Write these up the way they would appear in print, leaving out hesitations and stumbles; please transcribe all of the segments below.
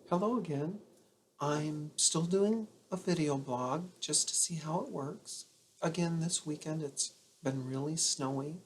Hello again. I'm still doing a video blog just to see how it works. Again, this weekend it's been really snowy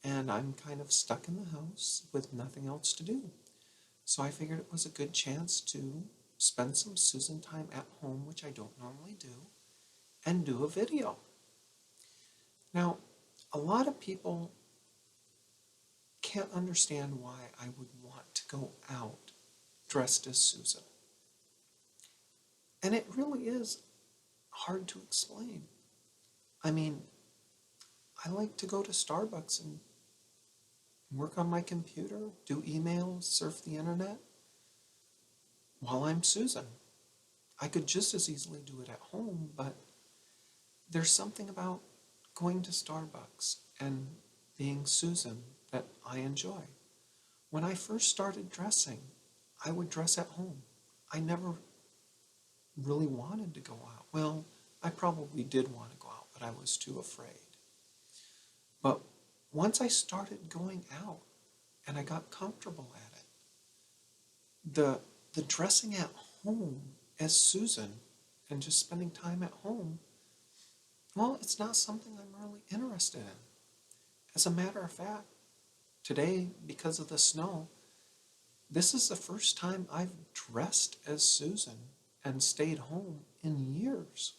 and I'm kind of stuck in the house with nothing else to do. So I figured it was a good chance to spend some Susan time at home, which I don't normally do, and do a video. Now, a lot of people can't understand why I would want to go out dressed as Susan. And it really is hard to explain. I mean, I like to go to Starbucks and work on my computer, do emails, surf the internet while I'm Susan. I could just as easily do it at home, but there's something about going to Starbucks and being Susan that I enjoy. When I first started dressing, I would dress at home. I never really wanted to go out. Well, I probably did want to go out, but I was too afraid. But once I started going out and I got comfortable at it, the dressing at home as Susan and just spending time at home, well, it's not something I'm really interested in. As a matter of fact, today, because of the snow, this is the first time I've dressed as Susan and stayed home in years.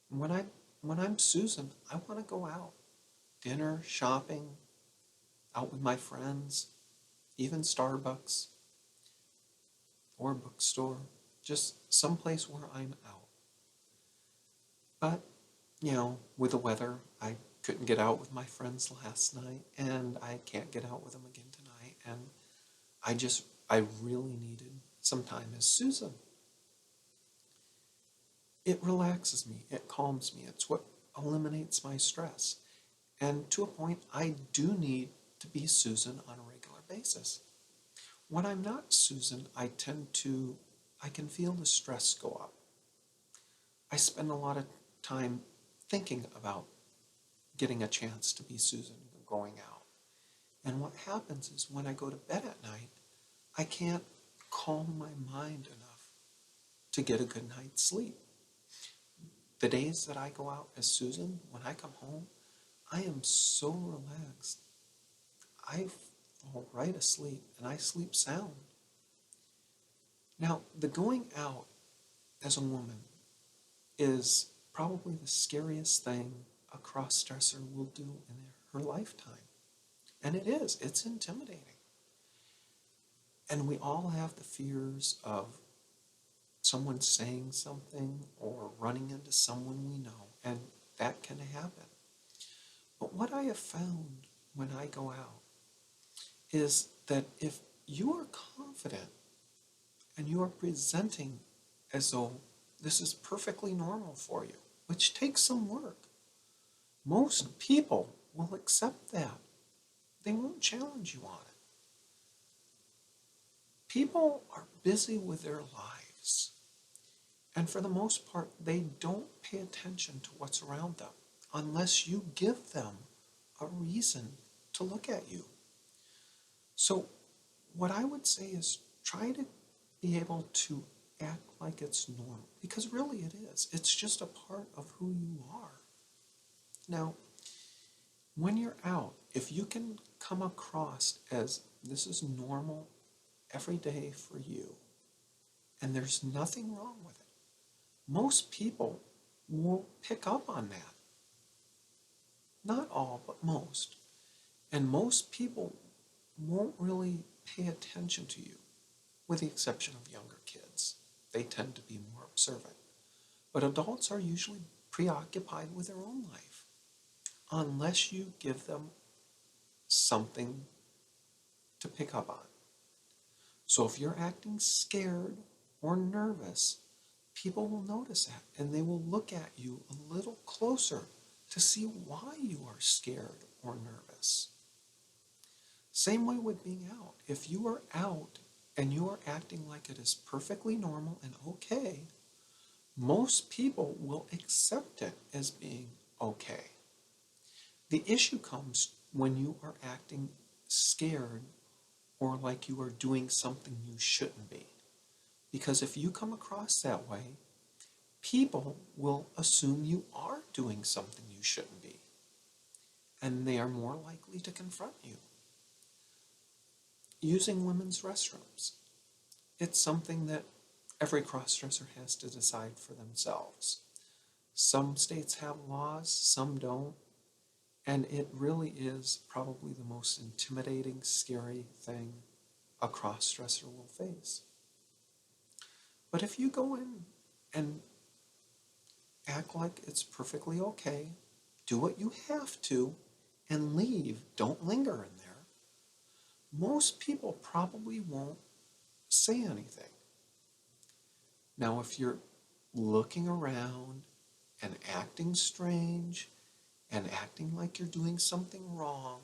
When I when I'm Susan, I want to go out, dinner, shopping, out with my friends, even Starbucks or bookstore, just someplace where I'm out. But, with the weather, I couldn't get out with my friends last night, and I can't get out with them again tonight, and I really needed some time as Susan. It relaxes me, it calms me, it's what eliminates my stress. And to a point, I do need to be Susan on a regular basis. When I'm not Susan, I can feel the stress go up. I spend a lot of time thinking about getting a chance to be Susan going out. And what happens is when I go to bed at night, I can't calm my mind enough to get a good night's sleep. The days that I go out as Susan, when I come home, I am so relaxed. I fall right asleep and I sleep sound. Now, the going out as a woman is probably the scariest thing a cross-dresser will do in her lifetime. And it is, it's intimidating. And we all have the fears of someone saying something or running into someone we know, and that can happen. But what I have found when I go out is that if you are confident and you are presenting as though this is perfectly normal for you, which takes some work, most people will accept that. They won't challenge you on it. People are busy with their lives, and for the most part, they don't pay attention to what's around them unless you give them a reason to look at you. So, what I would say is try to be able to act like it's normal, because really it is. It's just a part of who you are. Now, when you're out, if you can come across as this is normal every day for you, and there's nothing wrong with it, most people will pick up on that. Not all, but most. And most people won't really pay attention to you, with the exception of younger kids. They tend to be more observant. But adults are usually preoccupied with their own life, unless you give them something to pick up on. So if you're acting scared or nervous, people will notice that and they will look at you a little closer to see why you are scared or nervous. Same way with being out. If you are out and you are acting like it is perfectly normal and okay, most people will accept it as being okay. The issue comes when you are acting scared or like you are doing something you shouldn't be. Because if you come across that way, people will assume you are doing something you shouldn't be, and they are more likely to confront you. Using women's restrooms. It's something that every crossdresser has to decide for themselves. Some states have laws, some don't, and it really is probably the most intimidating, scary thing a crossdresser will face. But if you go in and act like it's perfectly okay, do what you have to, and leave, don't linger in there, most people probably won't say anything. Now, if you're looking around and acting strange and acting like you're doing something wrong,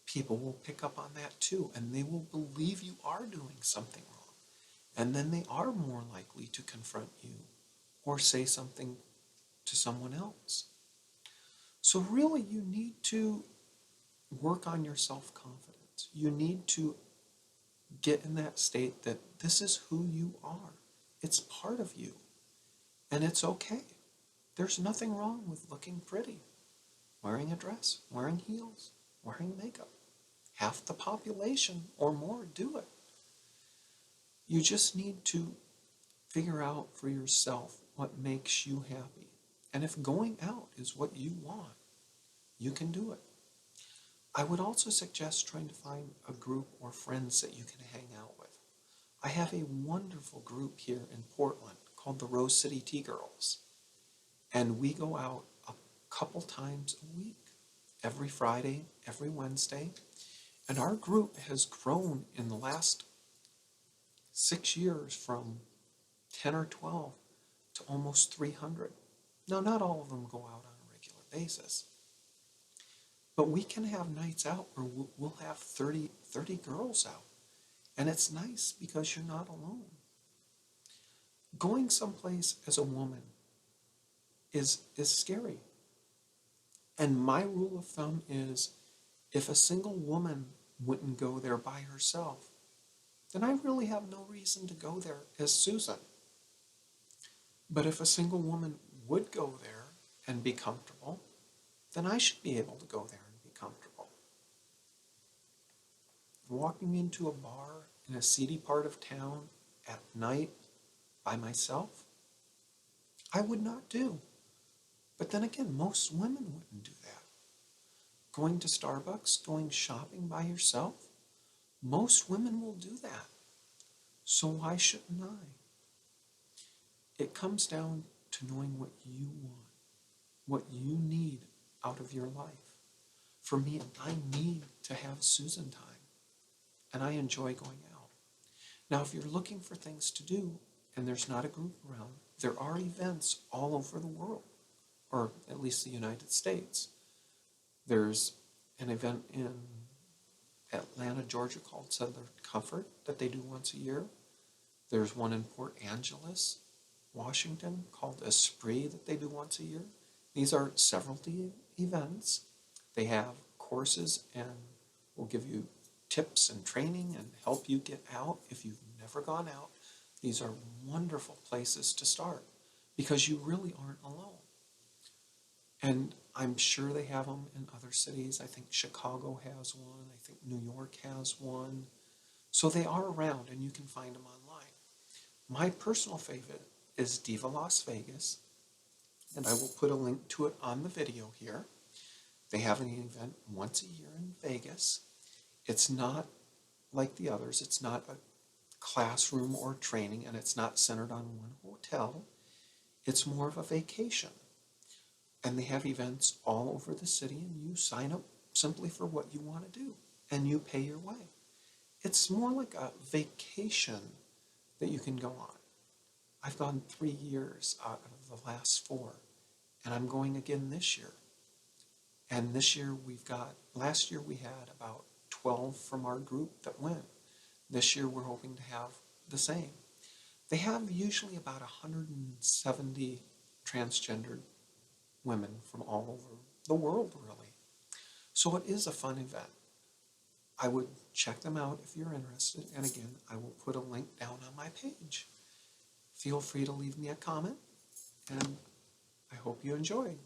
people will pick up on that too, and they will believe you are doing something wrong. And then they are more likely to confront you or say something to someone else. So really, you need to work on your self-confidence. You need to get in that state that this is who you are. It's part of you, and it's okay. There's nothing wrong with looking pretty, wearing a dress, wearing heels, wearing makeup. Half the population or more do it. You just need to figure out for yourself what makes you happy. And if going out is what you want, you can do it. I would also suggest trying to find a group or friends that you can hang out with. I have a wonderful group here in Portland called the Rose City Tea Girls. And we go out a couple times a week, every Friday, every Wednesday. And our group has grown in the last 6 years from 10 or 12 to almost 300. Now, not all of them go out on a regular basis, but we can have nights out where we'll have 30 girls out. And it's nice because you're not alone. Going someplace as a woman is scary. And my rule of thumb is if a single woman wouldn't go there by herself, then I really have no reason to go there as Susan. But if a single woman would go there and be comfortable, then I should be able to go there and be comfortable. Walking into a bar in a seedy part of town at night by myself, I would not do. But then again, most women wouldn't do that. Going to Starbucks, going shopping by yourself, most women will do that. So why shouldn't I? It comes down to knowing what you want, what you need out of your life. For me, I need to have Susan time, and I enjoy going out. Now, if you're looking for things to do and there's not a group around, there are events all over the world, or at least the United States. There's an event in Atlanta, Georgia called Southern Comfort that they do once a year. There's one in Port Angeles, Washington called Esprit that they do once a year. These are several events. They have courses and will give you tips and training and help you get out if you've never gone out. These are wonderful places to start because you really aren't alone. And I'm sure they have them in other cities. I think Chicago has one. I think New York has one. So they are around and you can find them online. My personal favorite is Diva Las Vegas, and I will put a link to it on the video here. They have an event once a year in Vegas. It's not like the others. It's not a classroom or training, and it's not centered on one hotel. It's more of a vacation. And they have events all over the city, and you sign up simply for what you want to do, and you pay your way. It's more like a vacation that you can go on. I've gone 3 years out of the last 4, and I'm going again this year. And this year last year we had about 12 from our group that went. This year we're hoping to have the same. They have usually about 170 transgendered women from all over the world, really. So it is a fun event. I would check them out if you're interested. And again, I will put a link down on my page. Feel free to leave me a comment, and I hope you enjoyed.